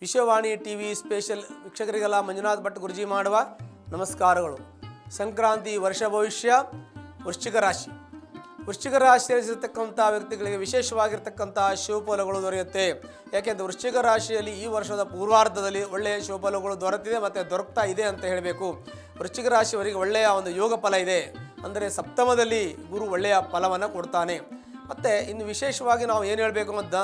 Vishwavani TV special ವೀಕ್ಷಕರಿಗೆಲ್ಲ Manjunath Bhat ಗುರುಜಿ ಮಾಡುವ ನಮಸ್ಕಾರಗಳು. ಸಂಕ್ರಾಂತಿ ವರ್ಷ ಭವಿಷ್ಯ ವೃಶ್ಚಿಕ ರಾಶಿ. ವೃಶ್ಚಿಕ ರಾಶಿಯಲ್ಲಿರ್ತಕ್ಕಂಥ ವ್ಯಕ್ತಿಗಳಿಗೆ ವಿಶೇಷವಾಗಿರ್ತಕ್ಕಂಥ ಶುಭಫಲಗಳು ದೊರೆಯುತ್ತೆ. ಯಾಕೆಂದರೆ ವೃಶ್ಚಿಕ ರಾಶಿಯಲ್ಲಿ ಈ ವರ್ಷದ ಪೂರ್ವಾರ್ಧದಲ್ಲಿ ಒಳ್ಳೆಯ ಶುಭಫಲಗಳು ದೊರೆತಿದೆ ಮತ್ತು ದೊರಕ್ತಾ ಇದೆ ಅಂತ ಹೇಳಬೇಕು. ವೃಶ್ಚಿಕ ರಾಶಿಯವರಿಗೆ ಒಳ್ಳೆಯ ಒಂದು ಯೋಗ ಫಲ ಇದೆ. ಅಂದರೆ ಸಪ್ತಮದಲ್ಲಿ ಗುರು ಒಳ್ಳೆಯ ಫಲವನ್ನು ಕೊಡ್ತಾನೆ. ಮತ್ತು ಇನ್ನು ವಿಶೇಷವಾಗಿ ನಾವು ಏನು ಹೇಳಬೇಕು ಅಂತ,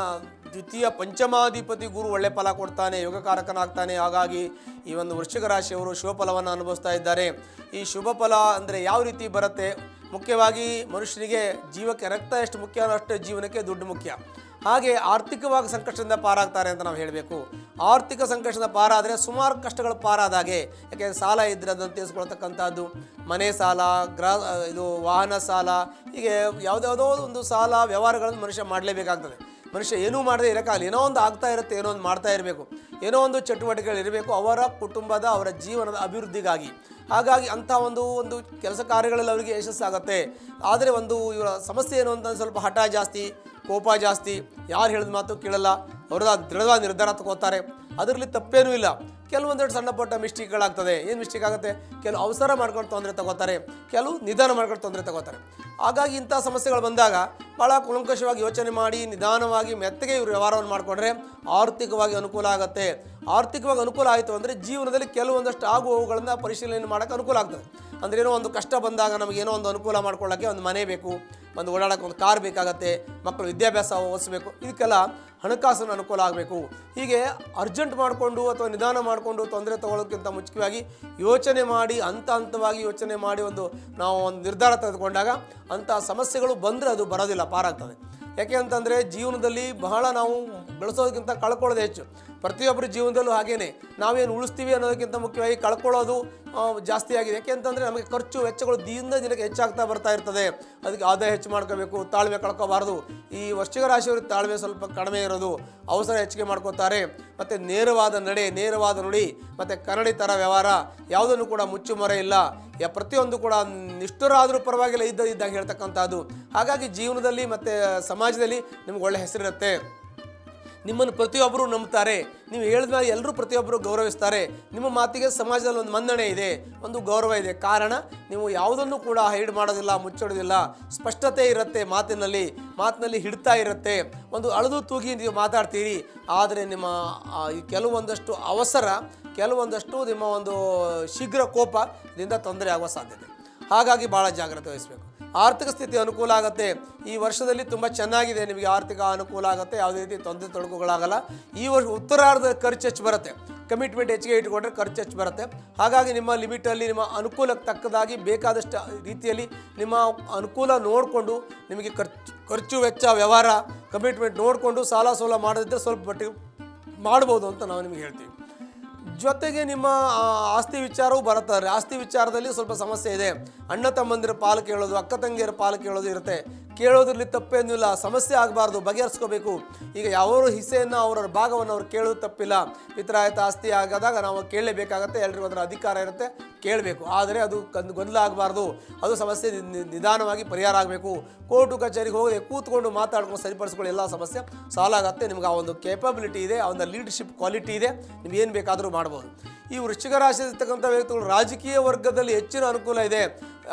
ದ್ವಿತೀಯ ಪಂಚಮಾಧಿಪತಿ ಗುರು ಒಳ್ಳೆ ಫಲ ಕೊಡ್ತಾನೆ, ಯೋಗಕಾರಕನಾಗ್ತಾನೆ. ಹಾಗಾಗಿ ಈ ಒಂದು ವೃಶ್ಚಿಕ ರಾಶಿಯವರು ಶುಭ ಫಲವನ್ನು ಅನುಭವಿಸ್ತಾ ಇದ್ದಾರೆ. ಈ ಶುಭ ಫಲ ಅಂದರೆ ಯಾವ ರೀತಿ ಬರುತ್ತೆ? ಮುಖ್ಯವಾಗಿ ಮನುಷ್ಯನಿಗೆ ಜೀವಕ್ಕೆ ರಕ್ತ ಎಷ್ಟು ಮುಖ್ಯ ಅಷ್ಟು ಜೀವನಕ್ಕೆ ದುಡ್ಡು ಮುಖ್ಯ. ಹಾಗೆ ಆರ್ಥಿಕವಾಗಿ ಸಂಕಷ್ಟದಿಂದ ಪಾರಾಗ್ತಾರೆ ಅಂತ ನಾವು ಹೇಳಬೇಕು. ಆರ್ಥಿಕ ಸಂಕಷ್ಟದಿಂದ ಪಾರಾದರೆ ಸುಮಾರು ಕಷ್ಟಗಳು ಪಾರಾದಾಗೆ. ಯಾಕೆಂದರೆ ಸಾಲ ಇದ್ದರೆ ಅದನ್ನು ತೀರಿಸ್ಕೊಳ್ತಕ್ಕಂಥದ್ದು, ಮನೆ ಸಾಲ, ಇದು ವಾಹನ ಸಾಲ, ಹೀಗೆ ಯಾವುದ್ಯಾವುದೋ ಒಂದು ಸಾಲ ವ್ಯವಹಾರಗಳನ್ನು ಮನುಷ್ಯ ಮಾಡಲೇಬೇಕಾಗ್ತದೆ. ಮನುಷ್ಯ ಏನೂ ಮಾಡದೆ ಇರೋಕ್ಕಾಗಲ್ಲ. ಏನೋ ಒಂದು ಆಗ್ತಾ ಇರುತ್ತೆ, ಏನೋ ಒಂದು ಮಾಡ್ತಾ ಇರಬೇಕು, ಏನೋ ಒಂದು ಚಟುವಟಿಕೆಗಳಿರಬೇಕು ಅವರ ಕುಟುಂಬದ ಅವರ ಜೀವನದ ಅಭಿವೃದ್ಧಿಗಾಗಿ. ಹಾಗಾಗಿ ಅಂಥ ಒಂದು ಕೆಲಸ ಕಾರ್ಯಗಳಲ್ಲಿ ಅವರಿಗೆ ಯಶಸ್ಸಾಗುತ್ತೆ. ಆದರೆ ಇವರ ಸಮಸ್ಯೆ ಏನು ಅಂತ ಸ್ವಲ್ಪ ಹಠ ಜಾಸ್ತಿ, ಕೋಪ ಜಾಸ್ತಿ, ಯಾರು ಹೇಳಿದ ಮಾತು ಕೇಳಲ್ಲ, ಅವ್ರದ್ದು ದೃಢವಾದ ನಿರ್ಧಾರ ತಗೋತಾರೆ. ಅದರಲ್ಲಿ ತಪ್ಪೇನೂ ಇಲ್ಲ. ಕೆಲವೊಂದೆರಡು ಸಣ್ಣ ಪುಟ್ಟ ಮಿಸ್ಟೇಕ್ಗಳಾಗ್ತದೆ. ಏನು ಮಿಸ್ಟೇಕ್ ಆಗುತ್ತೆ? ಕೆಲವು ಅವಸರ ಮಾಡ್ಕೊಂಡು ತೊಂದರೆ ತಗೋತಾರೆ, ಕೆಲವು ನಿಧಾನ ಮಾಡ್ಕೊಂಡು ತೊಂದರೆ ತಗೋತಾರೆ. ಹಾಗಾಗಿ ಇಂಥ ಸಮಸ್ಯೆಗಳು ಬಂದಾಗ ಭಾಳ ಕುಲಂಕಷವಾಗಿ ಯೋಚನೆ ಮಾಡಿ ನಿಧಾನವಾಗಿ ಮೆತ್ತಗೆ ಇವರು ವ್ಯವಹಾರವನ್ನು ಮಾಡಿಕೊಂಡ್ರೆ ಆರ್ಥಿಕವಾಗಿ ಅನುಕೂಲ ಆಗುತ್ತೆ. ಆರ್ಥಿಕವಾಗಿ ಅನುಕೂಲ ಆಯಿತು ಅಂದರೆ ಜೀವನದಲ್ಲಿ ಕೆಲವೊಂದಷ್ಟು ಆಗುವವುಗಳನ್ನು ಪರಿಶೀಲನೆ ಮಾಡೋಕ್ಕೆ ಅನುಕೂಲ ಆಗ್ತದೆ. ಅಂದರೆ ಏನೋ ಒಂದು ಕಷ್ಟ ಬಂದಾಗ ನಮಗೇನೋ ಒಂದು ಅನುಕೂಲ ಮಾಡ್ಕೊಳ್ಳೋಕ್ಕೆ ಒಂದು ಮನೆ ಬೇಕು, ಒಂದು ಓಡಾಡೋಕ್ಕೆ ಒಂದು ಕಾರ್ ಬೇಕಾಗತ್ತೆ, ಮಕ್ಕಳು ವಿದ್ಯಾಭ್ಯಾಸ ಓದಿಸ್ಬೇಕು, ಇದಕ್ಕೆಲ್ಲ ಹಣಕಾಸಿನ ಅನುಕೂಲ ಆಗಬೇಕು. ಹೀಗೆ ಅರ್ಜೆಂಟ್ ಮಾಡಿಕೊಂಡು ಅಥವಾ ನಿಧಾನ ಮಾಡಿಕೊಂಡು ತೊಂದರೆ ತಗೊಳ್ಳೋಕ್ಕಿಂತ ಮುಖ್ಯವಾಗಿ ಯೋಚನೆ ಮಾಡಿ ಹಂತವಾಗಿ ಯೋಚನೆ ಮಾಡಿ ನಾವು ಒಂದು ನಿರ್ಧಾರ ತೆಗೆದುಕೊಂಡಾಗ ಅಂಥ ಸಮಸ್ಯೆಗಳು ಬಂದರೆ ಅದು ಬರೋದಿಲ್ಲ, ಪಾರಾಗ್ತದೆ. ಯಾಕೆ ಅಂತಂದರೆ ಜೀವನದಲ್ಲಿ ಬಹಳ ನಾವು ಬೆಳೆಸೋದಕ್ಕಿಂತ ಕಳ್ಕೊಳ್ಳೋದು ಹೆಚ್ಚು. ಪ್ರತಿಯೊಬ್ಬರ ಜೀವನದಲ್ಲೂ ಹಾಗೇ ನಾವೇನು ಉಳಿಸ್ತೀವಿ ಅನ್ನೋದಕ್ಕಿಂತ ಮುಖ್ಯವಾಗಿ ಕಳ್ಕೊಳ್ಳೋದು ಜಾಸ್ತಿ ಆಗಿದೆ. ಯಾಕೆ ಅಂತಂದರೆ ನಮಗೆ ಖರ್ಚು ವೆಚ್ಚಗಳು ದಿನಕ್ಕೆ ಹೆಚ್ಚಾಗ್ತಾ ಬರ್ತಾ ಇರ್ತದೆ. ಅದಕ್ಕೆ ಆದಾಯ ಹೆಚ್ಚು ಮಾಡ್ಕೋಬೇಕು, ತಾಳ್ಮೆ ಕಳ್ಕೋಬಾರ್ದು. ಈ ವೃಶ್ಚಿಕ ರಾಶಿಯವ್ರಿಗೆ ತಾಳ್ಮೆ ಸ್ವಲ್ಪ ಕಡಿಮೆ ಇರೋದು, ಅವಸರ ಹೆಚ್ಚಿಗೆ ಮಾಡ್ಕೋತಾರೆ. ಮತ್ತು ನೇರವಾದ ನಡೆ, ನೇರವಾದ ನುಡಿ ಮತ್ತು ಕನ್ನಡಿ ಥರ ವ್ಯವಹಾರ ಯಾವುದನ್ನು ಕೂಡ ಮುಚ್ಚುಮರೆ ಇಲ್ಲ. ಪ್ರತಿಯೊಂದು ಕೂಡ ನಿಷ್ಠುರಾದರೂ ಪರವಾಗಿಲ್ಲ ಇದ್ದಾಗ ಹೇಳ್ತಕ್ಕಂಥದ್ದು. ಹಾಗಾಗಿ ಜೀವನದಲ್ಲಿ ಮತ್ತು ಸಮಾಜದಲ್ಲಿ ನಿಮ್ಗೆ ಒಳ್ಳೆ ಹೆಸರಿರುತ್ತೆ. ನಿಮ್ಮನ್ನು ಪ್ರತಿಯೊಬ್ಬರು ನಂಬ್ತಾರೆ. ನೀವು ಹೇಳಿದ ಮೇಲೆ ಎಲ್ಲರೂ ಪ್ರತಿಯೊಬ್ಬರು ಗೌರವಿಸ್ತಾರೆ. ನಿಮ್ಮ ಮಾತಿಗೆ ಸಮಾಜದಲ್ಲಿ ಒಂದು ಮನ್ನಣೆ ಇದೆ, ಒಂದು ಗೌರವ ಇದೆ. ಕಾರಣ ನೀವು ಯಾವುದನ್ನು ಕೂಡ ಹೈಡ್ ಮಾಡೋದಿಲ್ಲ, ಮುಚ್ಚೋದಿಲ್ಲ. ಸ್ಪಷ್ಟತೆ ಇರುತ್ತೆ ಮಾತಿನಲ್ಲಿ ಹಿಡ್ತಾ ಇರುತ್ತೆ. ಒಂದು ಅಳದು ತೂಗಿ ನೀವು ಮಾತಾಡ್ತೀರಿ. ಆದರೆ ನಿಮ್ಮ ಕೆಲವೊಂದಷ್ಟು ಅವಸರ, ಕೆಲವೊಂದಷ್ಟು ನಿಮ್ಮ ಒಂದು ಶೀಘ್ರ ಕೋಪದಿಂದ ತೊಂದರೆ ಆಗುವ ಸಾಧ್ಯತೆ. ಹಾಗಾಗಿ ಭಾಳ ಜಾಗ್ರತೆ ವಹಿಸಬೇಕು. ಆರ್ಥಿಕ ಸ್ಥಿತಿ ಅನುಕೂಲ ಆಗುತ್ತೆ. ಈ ವರ್ಷದಲ್ಲಿ ತುಂಬ ಚೆನ್ನಾಗಿದೆ, ನಿಮಗೆ ಆರ್ಥಿಕ ಅನುಕೂಲ ಆಗುತ್ತೆ. ಯಾವುದೇ ರೀತಿ ತೊಂದರೆ ತೊಡಕುಗಳಾಗಲ್ಲ. ಈ ವರ್ಷ ಉತ್ತರಾರ್ಧದ ಖರ್ಚು ಹೆಚ್ಚು ಬರುತ್ತೆ. ಕಮಿಟ್ಮೆಂಟ್ ಹೆಚ್ಚಿಗೆ ಇಟ್ಕೊಂಡ್ರೆ ಖರ್ಚು ಹೆಚ್ಚು ಬರುತ್ತೆ. ಹಾಗಾಗಿ ನಿಮ್ಮ ಲಿಮಿಟಲ್ಲಿ ನಿಮ್ಮ ಅನುಕೂಲಕ್ಕೆ ತಕ್ಕದಾಗಿ ಬೇಕಾದಷ್ಟು ರೀತಿಯಲ್ಲಿ ನಿಮ್ಮ ಅನುಕೂಲ ನೋಡಿಕೊಂಡು ನಿಮಗೆ ಖರ್ಚು ವೆಚ್ಚ ವ್ಯವಹಾರ ಕಮಿಟ್ಮೆಂಟ್ ನೋಡಿಕೊಂಡು ಸಾಲ ಸೋಲ ಮಾಡದಿದ್ದರೆ ಸ್ವಲ್ಪ ಮಟ್ಟಿಗೆ ಮಾಡ್ಬೋದು ಅಂತ ನಾವು ನಿಮಗೆ ಹೇಳ್ತೀವಿ. ಜೊತೆಗೆ ನಿಮ್ಮ ಆಸ್ತಿ ವಿಚಾರವೂ ಬರುತ್ತಾರೆ. ಆಸ್ತಿ ವಿಚಾರದಲ್ಲಿ ಸ್ವಲ್ಪ ಸಮಸ್ಯೆ ಇದೆ. ಅಣ್ಣ ತಮ್ಮಂದಿರ ಪಾಲು ಕೇಳೋದು, ಅಕ್ಕ ತಂಗಿಯರ ಪಾಲು ಕೇಳೋದು ಇರುತ್ತೆ. ಕೇಳೋದ್ರಲ್ಲಿ ತಪ್ಪೇನೂ ಇಲ್ಲ, ಸಮಸ್ಯೆ ಆಗಬಾರ್ದು, ಬಗೆಹರಿಸ್ಕೋಬೇಕು. ಈಗ ಯಾವ ಹಿಸ್ಸೆಯನ್ನು ಅವರ ಭಾಗವನ್ನು ಅವ್ರು ಕೇಳೋದು ತಪ್ಪಿಲ್ಲ. ಪಿತ್ರಾಯತ ಆಸ್ತಿ ಆಗಾದಾಗ ನಾವು ಕೇಳಲೇಬೇಕಾಗತ್ತೆ. ಎಲ್ರಿಗೂ ಅದರ ಅಧಿಕಾರ ಇರುತ್ತೆ, ಕೇಳಬೇಕು. ಆದರೆ ಅದು ಗೊಂದಲ ಆಗಬಾರ್ದು. ಅದು ಸಮಸ್ಯೆ ನಿಧಾನವಾಗಿ ಪರಿಹಾರ ಆಗಬೇಕು. ಕೋರ್ಟು ಕಚೇರಿಗೆ ಹೋಗದೆ ಕೂತ್ಕೊಂಡು ಮಾತಾಡ್ಕೊಂಡು ಸರಿಪಡಿಸ್ಕೊಳ್ಳಿ ಎಲ್ಲ ಸಮಸ್ಯೆ ಸಾಲ್ವ್ ಆಗುತ್ತೆ. ನಿಮ್ಗೆ ಆ ಒಂದು ಕೇಪಬಿಲಿಟಿ ಇದೆ, ಆ ಒಂದು ಲೀಡರ್ಶಿಪ್ ಕ್ವಾಲಿಟಿ ಇದೆ, ನೀವು ಏನು ಬೇಕಾದರೂ ಮಾಡ್ಬೋದು. ಈ ವೃಶ್ಚಿಕ ರಾಶಿಯಲ್ಲಿರ್ತಕ್ಕಂಥ ವ್ಯಕ್ತಿಗಳು ರಾಜಕೀಯ ವರ್ಗದಲ್ಲಿ ಹೆಚ್ಚಿನ ಅನುಕೂಲ ಇದೆ.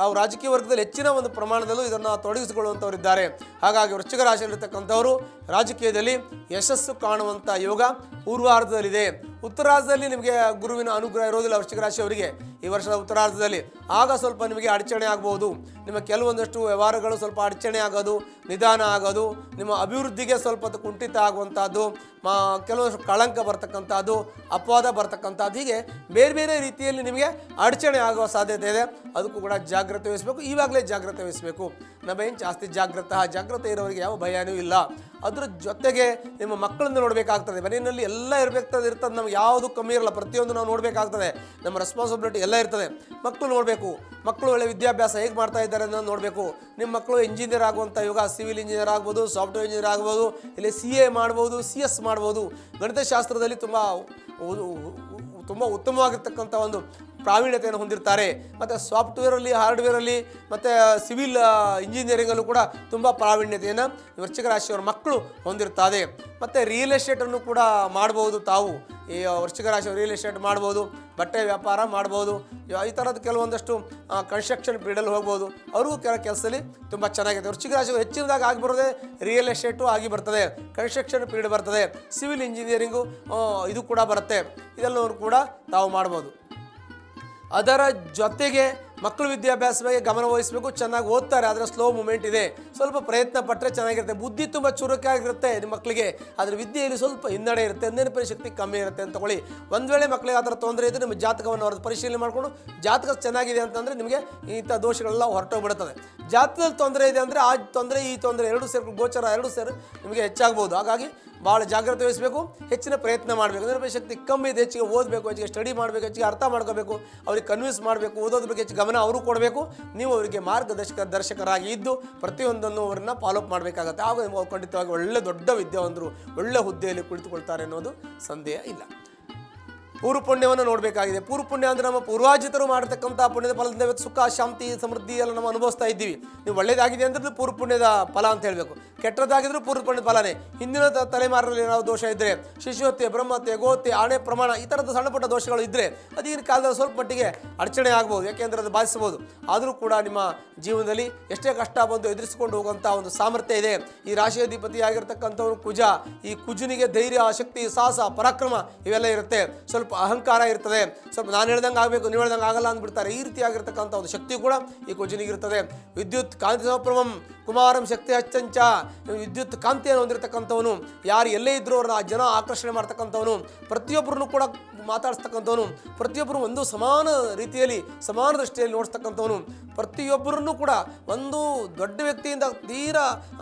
ಅವ್ರು ರಾಜಕೀಯ ವರ್ಗದಲ್ಲಿ ಹೆಚ್ಚಿನ ಒಂದು ಪ್ರಮಾಣದಲ್ಲೂ ಇದನ್ನು ತೊಡಗಿಸಿಕೊಳ್ಳುವಂಥವರಿದ್ದಾರೆ. ಹಾಗಾಗಿ ವೃಶ್ಚಿಕ ರಾಶಿಯಲ್ಲಿರ್ತಕ್ಕಂಥವರು ರಾಜಕೀಯದಲ್ಲಿ ಯಶಸ್ಸು ಕಾಣುವಂಥ ಯೋಗ ಪೂರ್ವಾರ್ಧದಲ್ಲಿದೆ. ಉತ್ತರಾರ್ಧದಲ್ಲಿ ನಿಮಗೆ ಗುರುವಿನ ಅನುಗ್ರಹ ಇರೋದಿಲ್ಲ ವೃಶ್ಚಿಕ ರಾಶಿಯವರಿಗೆ ಈ ವರ್ಷದ ಉತ್ತರಾರ್ಧದಲ್ಲಿ. ಆಗ ಸ್ವಲ್ಪ ನಿಮಗೆ ಅಡಚಣೆ ಆಗ್ಬೋದು. ನಿಮ್ಮ ಕೆಲವೊಂದಷ್ಟು ವ್ಯವಹಾರಗಳು ಸ್ವಲ್ಪ ಅಡಚಣೆ ಆಗೋದು, ನಿಧಾನ ಆಗೋದು, ನಿಮ್ಮ ಅಭಿವೃದ್ಧಿಗೆ ಸ್ವಲ್ಪ ಕುಂಠಿತ ಆಗುವಂಥದ್ದು, ಕೆಲವೊಂದಷ್ಟು ಕಳಂಕ ಬರ್ತಕ್ಕಂಥದ್ದು, ಅಪವಾದ ಬರ್ತಕ್ಕಂಥದ್ದು, ಹೀಗೆ ಬೇರೆ ಬೇರೆ ರೀತಿಯಲ್ಲಿ ನಿಮಗೆ ಅಡಚಣೆ ಆಗುವ ಸಾಧ್ಯತೆ ಇದೆ. ಅದಕ್ಕೂ ಕೂಡ ಜಾಗ್ರತೆ ವಹಿಸಬೇಕು. ಈವಾಗಲೇ ಜಾಗ್ರತೆ ವಹಿಸಬೇಕು. ನವೇನು ಜಾಸ್ತಿ ಜಾಗ್ರತೆ ಇರೋರಿಗೆ ಯಾವ ಭಯನೂ ಇಲ್ಲ. ಅದ್ರ ಜೊತೆಗೆ ನಿಮ್ಮ ಮಕ್ಕಳನ್ನು ನೋಡಬೇಕಾಗ್ತದೆ. ಮನೆಯಲ್ಲಿ ಎಲ್ಲ ಇರ್ತದೆ. ನಮ್ಗೆ ಯಾವುದು ಕಮ್ಮಿ ಇರಲ್ಲ, ಪ್ರತಿಯೊಂದು ನಾವು ನೋಡಬೇಕಾಗ್ತದೆ. ನಮ್ಮ ರೆಸ್ಪಾನ್ಸಿಬಿಲಿಟಿ ಎಲ್ಲ ಇರ್ತದೆ. ಮಕ್ಕಳು ನೋಡಬೇಕು. ಮಕ್ಕಳು ಒಳ್ಳೆ ವಿದ್ಯಾಭ್ಯಾಸ ಹೇಗೆ ಮಾಡ್ತಾ ಇದ್ದಾರೆ ಅನ್ನೋದು ನೋಡಬೇಕು. ನಿಮ್ಮ ಮಕ್ಕಳು ಇಂಜಿನಿಯರ್ ಆಗುವಂಥ ಯೋಗ, ಸಿವಿಲ್ ಇಂಜಿನಿಯರ್ ಆಗ್ಬೋದು, ಸಾಫ್ಟ್ವೇರ್ ಇಂಜಿನಿಯರ್ ಆಗ್ಬೋದು, ಇಲ್ಲಿ CA ಮಾಡ್ಬೋದು, CS ಮಾಡ್ಬೋದು. ಗಣಿತಶಾಸ್ತ್ರದಲ್ಲಿ ತುಂಬ ಉತ್ತಮವಾಗಿರ್ತಕ್ಕಂಥ ಒಂದು ಪ್ರಾವೀಣ್ಯತೆಯನ್ನು ಹೊಂದಿರ್ತಾರೆ. ಮತ್ತು ಸಾಫ್ಟ್ವೇರಲ್ಲಿ, ಹಾರ್ಡ್ವೇರಲ್ಲಿ ಮತ್ತು ಸಿವಿಲ್ ಇಂಜಿನಿಯರಿಂಗಲ್ಲೂ ಕೂಡ ತುಂಬ ಪ್ರಾವೀಣ್ಯತೆಯನ್ನು ವೃಶ್ಚಿಕ ರಾಶಿಯವರ ಮಕ್ಕಳು ಹೊಂದಿರ್ತಾರೆ. ಮತ್ತು ರಿಯಲ್ ಎಸ್ಟೇಟನ್ನು ಕೂಡ ಮಾಡ್ಬೋದು. ತಾವು ಈ ವೃಶ್ಚಿಕ ರಾಶಿಯವರು ರಿಯಲ್ ಎಸ್ಟೇಟ್ ಮಾಡ್ಬೋದು, ಬಟ್ಟೆ ವ್ಯಾಪಾರ ಮಾಡ್ಬೋದು, ಈ ಥರದ್ದು ಕೆಲವೊಂದಷ್ಟು ಕನ್ಸ್ಟ್ರಕ್ಷನ್ ಫೀಲ್ಡಲ್ಲಿ ಹೋಗ್ಬೋದು. ಅವ್ರಿಗೂ ಕೆಲಸದಲ್ಲಿ ತುಂಬ ಚೆನ್ನಾಗಿದೆ. ವೃಶ್ಚಿಕ ರಾಶಿಯವರು ಹೆಚ್ಚಿನದಾಗಿ ಆಗಿ ಬರೋದೇ ರಿಯಲ್ ಎಸ್ಟೇಟು ಆಗಿ ಬರ್ತದೆ, ಕನ್ಸ್ಟ್ರಕ್ಷನ್ ಫೀಲ್ಡ್ ಬರ್ತದೆ, ಸಿವಿಲ್ ಇಂಜಿನಿಯರಿಂಗು ಇದು ಕೂಡ ಬರುತ್ತೆ. ಇದೆಲ್ಲವೂ ಕೂಡ ತಾವು ಮಾಡ್ಬೋದು. ಅದರ ಜೊತೆಗೆ ಮಕ್ಕಳು ವಿದ್ಯಾಭ್ಯಾಸ ಬಗ್ಗೆ ಗಮನ ವಹಿಸಬೇಕು. ಚೆನ್ನಾಗಿ ಓದ್ತಾರೆ, ಆದರೆ ಸ್ಲೋ ಮೂಮೆಂಟ್ ಇದೆ. ಸ್ವಲ್ಪ ಪ್ರಯತ್ನ ಪಟ್ಟರೆ ಚೆನ್ನಾಗಿರುತ್ತೆ. ಬುದ್ಧಿ ತುಂಬ ಚುರುಕಾಗಿರುತ್ತೆ ನಿಮ್ಮ ಮಕ್ಕಳಿಗೆ, ಆದರೆ ವಿದ್ಯೆಯಲ್ಲಿ ಸ್ವಲ್ಪ ಹಿನ್ನಡೆ ಇರುತ್ತೆ, ನೆನಪಿನ ಶಕ್ತಿ ಕಮ್ಮಿ ಇರುತ್ತೆ ಅಂತ ತಗೊಳ್ಳಿ. ಒಂದು ವೇಳೆ ಮಕ್ಕಳಿಗೆ ಆ ಥರ ತೊಂದರೆ ಇದ್ದರೆ ನಿಮ್ಮ ಜಾತಕವನ್ನು ಅವ್ರದ್ದು ಪರಿಶೀಲನೆ ಮಾಡಿಕೊಂಡು ಜಾತಕ ಚೆನ್ನಾಗಿದೆ ಅಂತಂದರೆ ನಿಮಗೆ ಇಂಥ ದೋಷಗಳೆಲ್ಲ ಹೊರಟೋಗ್ಬಿಡುತ್ತದೆ. ಜಾತಕದಲ್ಲಿ ತೊಂದರೆ ಇದೆ ಅಂದರೆ ಆ ತೊಂದರೆ ಈ ತೊಂದರೆ ಎರಡೂ ಸೇರಿ ಗೋಚರ ಎರಡೂ ಸೇರಿ ನಿಮಗೆ ಹೆಚ್ಚಾಗ್ಬೋದು. ಹಾಗಾಗಿ ಭಾಳ ಜಾಗ್ರತೆ ವಹಿಸಬೇಕು, ಹೆಚ್ಚಿನ ಪ್ರಯತ್ನ ಮಾಡಬೇಕು. ನೆನಪಿನ ಶಕ್ತಿ ಕಮ್ಮಿ ಇದೆ, ಹೆಚ್ಚಿಗೆ ಓದಬೇಕು, ಹೆಚ್ಚಿಗೆ ಸ್ಟಡಿ ಮಾಡಬೇಕು, ಹೆಚ್ಚಿಗೆ ಅರ್ಥ ಮಾಡ್ಕೋಬೇಕು, ಅವ್ರಿಗೆ ಕನ್ವಿನ್ಸ್ ಮಾಡಬೇಕು, ಓದೋದ್ರ ಬಗ್ಗೆ ಹೆಚ್ಚು ಗಮನ ಅವರು ಕೊಡಬೇಕು. ನೀವು ಅವರಿಗೆ ದರ್ಶಕರಾಗಿ ಇದ್ದು ಪ್ರತಿಯೊಂದನ್ನು ಅವರನ್ನು ಫಾಲೋಅಪ್ ಮಾಡಬೇಕಾಗತ್ತೆ. ಆಗ ಖಂಡಿತವಾಗಿ ಒಳ್ಳೆ ದೊಡ್ಡ ವಿದ್ಯಾವಂತರು ಒಳ್ಳೆ ಹುದ್ದೆಯಲ್ಲಿ ಕುಳಿತುಕೊಳ್ತಾರೆ ಅನ್ನೋದು ಸಂದೇಹ ಇಲ್ಲ. ಪೂರ್ವ ಪುಣ್ಯವನ್ನು ನೋಡಬೇಕಾಗಿದೆ. ಪೂರ್ವ ಪುಣ್ಯ ಅಂದರೆ ನಮ್ಮ ಪೂರ್ವಾಜಿತರು ಮಾಡತಕ್ಕಂಥ ಪುಣ್ಯದ ಫಲದಿಂದ ಇವತ್ತು ಸುಖ, ಶಾಂತಿ, ಸಮೃದ್ಧಿ ಎಲ್ಲ ನಾವು ಅನುಭವಿಸ್ತಾ ಇದ್ದೀವಿ. ನೀವು ಒಳ್ಳೇದಾಗಿದೆ ಅಂದರೆ ಪೂರ್ವ ಪುಣ್ಯದ ಫಲ ಅಂತ ಹೇಳಬೇಕು. ಕೆಟ್ಟದಾಗಿದ್ರೂ ಪೂರ್ವ ಪುಣ್ಯದ ಫಲನೇ. ಹಿಂದಿನ ತಲೆಮಾರಲ್ಲಿ ಏನಾದ್ರು ದೋಷ ಇದ್ದರೆ, ಶಿಶುಹತ್ಯೆ, ಬ್ರಹ್ಮಹತ್ಯೆ, ಗೋಹತ್ಯೆ, ಆಣೆ ಪ್ರಮಾಣ, ಈ ಥರದ ಸಣ್ಣ ಪುಟ್ಟ ದೋಷಗಳು ಇದ್ದರೆ ಅದೀನ ಕಾಲದಲ್ಲಿ ಸ್ವಲ್ಪ ಮಟ್ಟಿಗೆ ಅಡಚಣೆ ಆಗ್ಬೋದು, ಯಾಕೆಂದರೆ ಅದು ಬಾಧಿಸ್ಬೋದು. ಆದರೂ ಕೂಡ ನಿಮ್ಮ ಜೀವನದಲ್ಲಿ ಎಷ್ಟೇ ಕಷ್ಟ ಬಂದು ಎದುರಿಸಿಕೊಂಡು ಹೋಗುವಂಥ ಒಂದು ಸಾಮರ್ಥ್ಯ ಇದೆ. ಈ ರಾಶಿ ಅಧಿಪತಿಯಾಗಿರ್ತಕ್ಕಂಥವ್ರು ಕುಜ. ಈ ಕುಜನಿಗೆ ಧೈರ್ಯ, ಶಕ್ತಿ, ಸಾಹಸ, ಪರಾಕ್ರಮ ಇವೆಲ್ಲ ಇರುತ್ತೆ. ಸ್ವಲ್ಪ ಅಹಂಕಾರ ಇರ್ತದೆ. ಸ್ವಲ್ಪ ನಾನು ಹೇಳ್ದಂಗೆ ಆಗಬೇಕು, ನೀವು ಹೇಳ್ದಂಗೆ ಆಗಲ್ಲ ಅಂದ್ಬಿಡ್ತಾರೆ. ಈ ರೀತಿಯಾಗಿರ್ತಕ್ಕಂಥ ಒಂದು ಶಕ್ತಿ ಕೂಡ ಈ ಕುಜನಿಗಿರ್ತದೆ. ವಿದ್ಯುತ್ ಕಾಂತಿ ಸಮಪ್ರಮಂ ಕುಮಾರಂ ಶಕ್ತಿ ಹಚ್ಚಂಚ. ವಿದ್ಯುತ್ ಕಾಂತಿಯನ್ನು ಹೊಂದಿರತಕ್ಕಂಥವನು, ಯಾರು ಎಲ್ಲೇ ಇದ್ರೂ ಅವ್ರನ್ನ ಆ ಜನ ಆಕರ್ಷಣೆ ಮಾಡ್ತಕ್ಕಂಥವನು, ಪ್ರತಿಯೊಬ್ಬರನ್ನು ಕೂಡ ಮಾತಾಡಿಸ್ತಕ್ಕಂಥವನು, ಪ್ರತಿಯೊಬ್ಬರು ಒಂದು ಸಮಾನ ರೀತಿಯಲ್ಲಿ ಸಮಾನ ದೃಷ್ಟಿಯಲ್ಲಿ ನೋಡಿಸ್ತಕ್ಕಂಥವನು, ಪ್ರತಿಯೊಬ್ಬರನ್ನು ಕೂಡ ಒಂದು ದೊಡ್ಡ ವ್ಯಕ್ತಿಯಿಂದ ತೀರಾ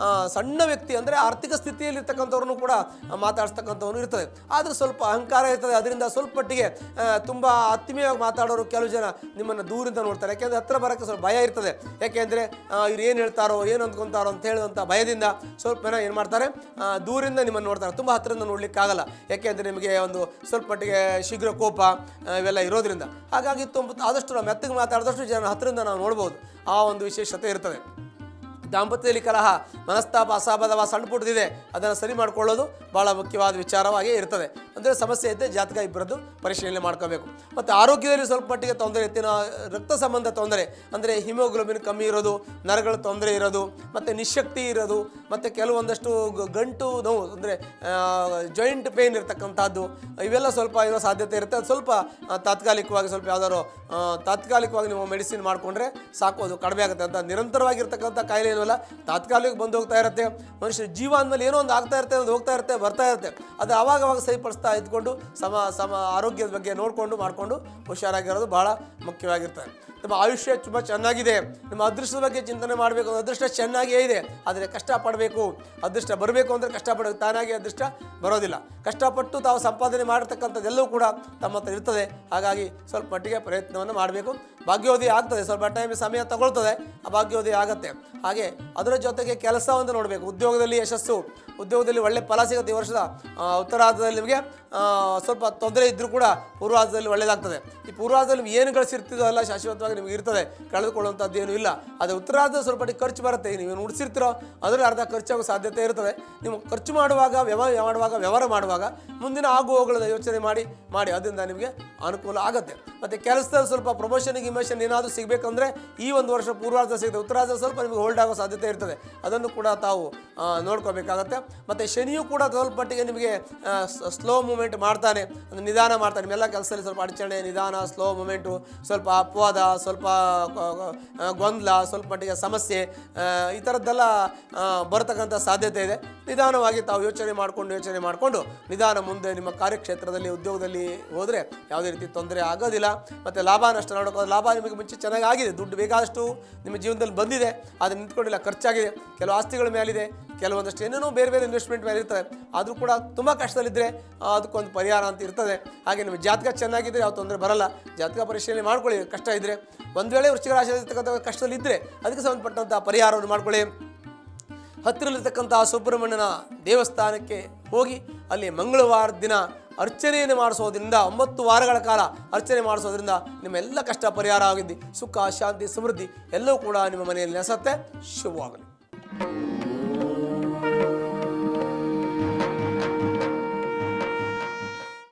ಸಣ್ಣ ವ್ಯಕ್ತಿ ಅಂದರೆ ಆರ್ಥಿಕ ಸ್ಥಿತಿಯಲ್ಲಿರ್ತಕ್ಕಂಥವ್ರನ್ನು ಕೂಡ ಮಾತಾಡಿಸ್ತಕ್ಕಂಥವನು ಇರ್ತದೆ. ಆದರೆ ಸ್ವಲ್ಪ ಅಹಂಕಾರ ಇರ್ತದೆ. ಅದರಿಂದ ಸ್ವಲ್ಪ ಮಟ್ಟಿಗೆ ತುಂಬ ಆತ್ಮೀಯವಾಗಿ ಮಾತಾಡೋರು ಕೆಲವು ಜನ ನಿಮ್ಮನ್ನು ದೂರಿಂದ ನೋಡ್ತಾರೆ. ಯಾಕೆಂದರೆ ಹತ್ರ ಬರೋಕ್ಕೆ ಸ್ವಲ್ಪ ಭಯ ಇರ್ತದೆ. ಯಾಕೆಂದರೆ ಇವ್ರು ಏನು ಹೇಳ್ತಾರೋ, ಏನು ಅಂದ್ಕೊತಾರೋ ಅಂತ ಹೇಳುವಂಥ ಭಯದಿಂದ ಸ್ವಲ್ಪ ಜನ ಏನು ಮಾಡ್ತಾರೆ, ದೂರಿಂದ ನಿಮ್ಮನ್ನು ನೋಡ್ತಾರೆ. ತುಂಬ ಹತ್ತಿರದಿಂದ ನೋಡಲಿಕ್ಕಾಗಲ್ಲ. ಯಾಕೆಂದರೆ ನಿಮಗೆ ಒಂದು ಸ್ವಲ್ಪ ಮಟ್ಟಿಗೆ ಶೀಘ್ರ ಕೋಪ ಇವೆಲ್ಲ ಇರೋದ್ರಿಂದ. ಹಾಗಾಗಿ ಆದಷ್ಟು ನಾವು ಮೆತ್ತಗೆ ಮಾತಾಡಿದಷ್ಟು ಜನ ಹತ್ತಿರದಿಂದ ನಾವು ನೋಡ್ಬೋದು. ಆ ಒಂದು ವಿಶೇಷತೆ ಇರ್ತದೆ. ದಾಂಪತ್ಯದಲ್ಲಿ ಕಲಹ, ಮನಸ್ತಾಪ, ಅಸಮಾಧಾನ ಸಣ್ಣ ಪುಟ್ಟದಿದೆ, ಅದನ್ನು ಸರಿ ಮಾಡಿಕೊಳ್ಳೋದು ಭಾಳ ಮುಖ್ಯವಾದ ವಿಚಾರವಾಗಿ ಇರ್ತದೆ. ಅಂದರೆ ಸಮಸ್ಯೆ ಇದ್ದರೆ ಜಾತಕ ಇಬ್ಬರದ್ದು ಪರಿಶೀಲನೆ ಮಾಡ್ಕೋಬೇಕು. ಮತ್ತು ಆರೋಗ್ಯದಲ್ಲಿ ಸ್ವಲ್ಪ ಮಟ್ಟಿಗೆ ತೊಂದರೆ ಇರ್ತೀನ, ರಕ್ತ ಸಂಬಂಧ ತೊಂದರೆ ಅಂದರೆ ಹಿಮೋಗ್ಲೋಬಿನ್ ಕಮ್ಮಿ ಇರೋದು, ನರಗಳ ತೊಂದರೆ ಇರೋದು, ಮತ್ತು ನಿಶಕ್ತಿ ಇರೋದು, ಮತ್ತು ಕೆಲವೊಂದಷ್ಟು ಗಂಟು ನೋವು ಅಂದರೆ ಜಾಯಿಂಟ್ ಪೇಯ್ನ್ ಇರ್ತಕ್ಕಂಥದ್ದು ಇವೆಲ್ಲ ಸ್ವಲ್ಪ ಇರೋ ಸಾಧ್ಯತೆ ಇರುತ್ತೆ. ಅದು ಸ್ವಲ್ಪ ತಾತ್ಕಾಲಿಕವಾಗಿ ಸ್ವಲ್ಪ ಯಾವ್ದಾದ್ರು ತಾತ್ಕಾಲಿಕವಾಗಿ ನೀವು ಮೆಡಿಸಿನ್ ಮಾಡಿಕೊಂಡ್ರೆ ಸಾಕು, ಅದು ಕಡಿಮೆ ಆಗುತ್ತೆ. ಅಂತ ನಿರಂತರವಾಗಿರ್ತಕ್ಕಂಥ ಕಾಯಿಲೆ ಏನಲ್ಲ, ತಾತ್ಕಾಲಿಕ ಬಂದು ಹೋಗ್ತಾ ಇರುತ್ತೆ. ಮನುಷ್ಯರ ಜೀವ ಅಂದಮೇಲೆ ಏನೋ ಒಂದು ಆಗ್ತಾ ಇರುತ್ತೆ, ಒಂದು ಹೋಗ್ತಾ ಇರುತ್ತೆ, ಬರ್ತಾ ಇರುತ್ತೆ. ಅದು ಆವಾಗ ಸರಿಪಡಿಸ್ತಾ ಇದ್ಕೊಂಡು ಆರೋಗ್ಯದ ಬಗ್ಗೆ ನೋಡಿಕೊಂಡು ಮಾಡಿಕೊಂಡು ಹುಷಾರಾಗಿರೋದು ಭಾಳ ಮುಖ್ಯವಾಗಿರ್ತದೆ. ನಿಮ್ಮ ಆಯುಷ್ಯ ತುಂಬ ಚೆನ್ನಾಗಿದೆ. ನಿಮ್ಮ ಅದೃಷ್ಟದ ಬಗ್ಗೆ ಚಿಂತನೆ ಮಾಡಬೇಕು. ಅದೃಷ್ಟ ಚೆನ್ನಾಗಿಯೇ ಇದೆ, ಆದರೆ ಕಷ್ಟಪಡಬೇಕು. ಅದೃಷ್ಟ ಬರಬೇಕು ಅಂದರೆ ಕಷ್ಟಪಡಬೇಕು. ತಾನಾಗಿ ಅದೃಷ್ಟ ಬರೋದಿಲ್ಲ. ಕಷ್ಟಪಟ್ಟು ತಾವು ಸಂಪಾದನೆ ಮಾಡಿರ್ತಕ್ಕಂಥದ್ದೆಲ್ಲವೂ ಕೂಡ ತಮ್ಮ ಹತ್ರ ಇರ್ತದೆ. ಹಾಗಾಗಿ ಸ್ವಲ್ಪ ಮಟ್ಟಿಗೆ ಪ್ರಯತ್ನವನ್ನು ಮಾಡಬೇಕು. ಭಾಗ್ಯೋದಯ ಆಗ್ತದೆ, ಸ್ವಲ್ಪ ಸಮಯ ತಗೊಳ್ತದೆ, ಆ ಭಾಗ್ಯೋದಯ ಆಗುತ್ತೆ. ಹಾಗೆ ಅದರ ಜೊತೆಗೆ ಕೆಲಸವನ್ನು ನೋಡಬೇಕು. ಉದ್ಯೋಗದಲ್ಲಿ ಯಶಸ್ಸು, ಉದ್ಯೋಗದಲ್ಲಿ ಒಳ್ಳೆ ಫಲ ಸಿಗುತ್ತೆ. ಈ ವರ್ಷದ ಉತ್ತರಾರ್ಧದಲ್ಲಿ ನಿಮಗೆ ಸ್ವಲ್ಪ ತೊಂದರೆ ಇದ್ದರೂ ಕೂಡ ಪೂರ್ವಾರ್ಧದಲ್ಲಿ ಒಳ್ಳೆಯದಾಗ್ತದೆ. ಈ ಪೂರ್ವಾರ್ಧದಲ್ಲಿ ನೀವು ಏನು ಗಳಿಸಿರ್ತೀರೋ ಅಲ್ಲ ಶಾಶ್ವತವಾಗಿ ನಿಮಗೆ ಇರ್ತದೆ, ಕಳೆದುಕೊಳ್ಳುವಂಥದ್ದು ಏನೂ ಇಲ್ಲ. ಅದು ಉತ್ತರಾರ್ಧ ಸ್ವಲ್ಪ ಖರ್ಚು ಬರುತ್ತೆ. ನೀವು ಉಳಿಸಿರ್ತೀರೋ ಅದರಲ್ಲಿ ಅರ್ಧ ಖರ್ಚಾಗೋ ಸಾಧ್ಯತೆ ಇರ್ತದೆ. ನೀವು ಖರ್ಚು ಮಾಡುವಾಗ ವ್ಯವಹಾರ ಮಾಡುವಾಗ ಮುಂದಿನ ಆಗುವವುಗಳ ಯೋಚನೆ ಮಾಡಿ ಅದರಿಂದ ನಿಮಗೆ ಅನುಕೂಲ ಆಗುತ್ತೆ. ಮತ್ತು ಕೆಲಸದಲ್ಲಿ ಸ್ವಲ್ಪ ಪ್ರಮೋಷನ್ ಏನಾದರೂ ಸಿಗಬೇಕಂದ್ರೆ ಈ ಒಂದು ವರ್ಷ ಪೂರ್ವಾರ್ಧ ಸಿಗುತ್ತೆ. ಉತ್ತರಾರ್ಧ ಸ್ವಲ್ಪ ನಿಮಗೆ ಹೋಲ್ಡ್ ಆಗೋ ಸಾಧ್ಯತೆ ಇರ್ತದೆ. ಅದನ್ನು ಕೂಡ ತಾವು ನೋಡ್ಕೋಬೇಕಾಗತ್ತೆ. ಮತ್ತು ಶನಿಯೂ ಕೂಡ ಸ್ವಲ್ಪ ಮಟ್ಟಿಗೆ ನಿಮಗೆ ಸ್ಲೋ ಮೂಮೆಂಟ್ ಮಾಡ್ತಾನೆ, ನಿಧಾನ ಮಾಡ್ತಾನೆ. ನಿಮ್ಮೆಲ್ಲ ಕೆಲಸದಲ್ಲಿ ಸ್ವಲ್ಪ ಅಡಚಣೆ, ನಿಧಾನ, ಸ್ಲೋ ಮೂಮೆಂಟು, ಸ್ವಲ್ಪ ಅಪವಾದ, ಸ್ವಲ್ಪ ಗೊಂದಲ, ಸ್ವಲ್ಪ ಮಟ್ಟಿಗೆ ಸಮಸ್ಯೆ, ಈ ಥರದ್ದೆಲ್ಲ ಬರ್ತಕ್ಕಂಥ ಸಾಧ್ಯತೆ ಇದೆ. ನಿಧಾನವಾಗಿ ತಾವು ಯೋಚನೆ ಮಾಡಿಕೊಂಡು ನಿಧಾನ ಮುಂದೆ ನಿಮ್ಮ ಕಾರ್ಯಕ್ಷೇತ್ರದಲ್ಲಿ ಉದ್ಯೋಗದಲ್ಲಿ ಹೋದರೆ ಯಾವುದೇ ರೀತಿ ತೊಂದರೆ ಆಗೋದಿಲ್ಲ. ಮತ್ತು ಲಾಭ ನಷ್ಟ ನೋಡೋಕೆ ಲಾಭ ನಿಮಗೆ ಮುಂಚೆ ಚೆನ್ನಾಗಿ ಆಗಿದೆ, ದುಡ್ಡು ಬೇಕಾದಷ್ಟು ನಿಮ್ಮ ಜೀವನದಲ್ಲಿ ಬಂದಿದೆ, ಆದರೆ ನಿಂತ್ಕೊಂಡಿಲ್ಲ, ಖರ್ಚಾಗಿದೆ. ಕೆಲವು ಆಸ್ತಿಗಳ ಮೇಲಿದೆ, ಕೆಲವೊಂದಷ್ಟು ಏನೇನೋ ಬೇರೆ ಇನ್ವೆಸ್ಟ್ಮೆಂಟ್ ಮೇಲೆ ಇರ್ತದೆ. ಆದರೂ ಕೂಡ ತುಂಬ ಕಷ್ಟದಲ್ಲಿದ್ದರೆ ಅದಕ್ಕೊಂದು ಪರಿಹಾರ ಅಂತ ಇರ್ತದೆ. ಹಾಗೆ ನಿಮ್ಮ ಜಾತಕ ಚೆನ್ನಾಗಿದ್ದರೆ ಯಾವ ತೊಂದರೆ ಬರಲ್ಲ. ಜಾತಕ ಪರಿಶೀಲನೆ ಮಾಡ್ಕೊಳ್ಳಿ. ಕಷ್ಟ ಇದ್ದರೆ, ಒಂದು ವೇಳೆ ವೃಶ್ಚಿಕ ರಾಶಿ ಇರ್ತಕ್ಕಂಥ ಕಷ್ಟದಲ್ಲಿದ್ದರೆ ಅದಕ್ಕೆ ಸಂಬಂಧಪಟ್ಟಂಥ ಪರಿಹಾರವನ್ನು ಮಾಡ್ಕೊಳ್ಳಿ. ಹತ್ತಿರಲ್ಲಿರ್ತಕ್ಕಂಥ ಸುಬ್ರಹ್ಮಣ್ಯನ ದೇವಸ್ಥಾನಕ್ಕೆ ಹೋಗಿ ಅಲ್ಲಿ ಮಂಗಳವಾರ ದಿನ ಅರ್ಚನೆಯನ್ನು ಮಾಡಿಸೋದ್ರಿಂದ 9 ವಾರಗಳ ಕಾಲ ಅರ್ಚನೆ ಮಾಡಿಸೋದ್ರಿಂದ ನಿಮ್ಮೆಲ್ಲ ಕಷ್ಟ ಪರಿಹಾರ ಆಗಿದ್ದು ಸುಖ ಶಾಂತಿ ಸಮೃದ್ಧಿ ಎಲ್ಲವೂ ಕೂಡ ನಿಮ್ಮ ಮನೆಯಲ್ಲಿ ನೆಲೆಸುತ್ತೆ. ಶುಭವಾಗಲಿ.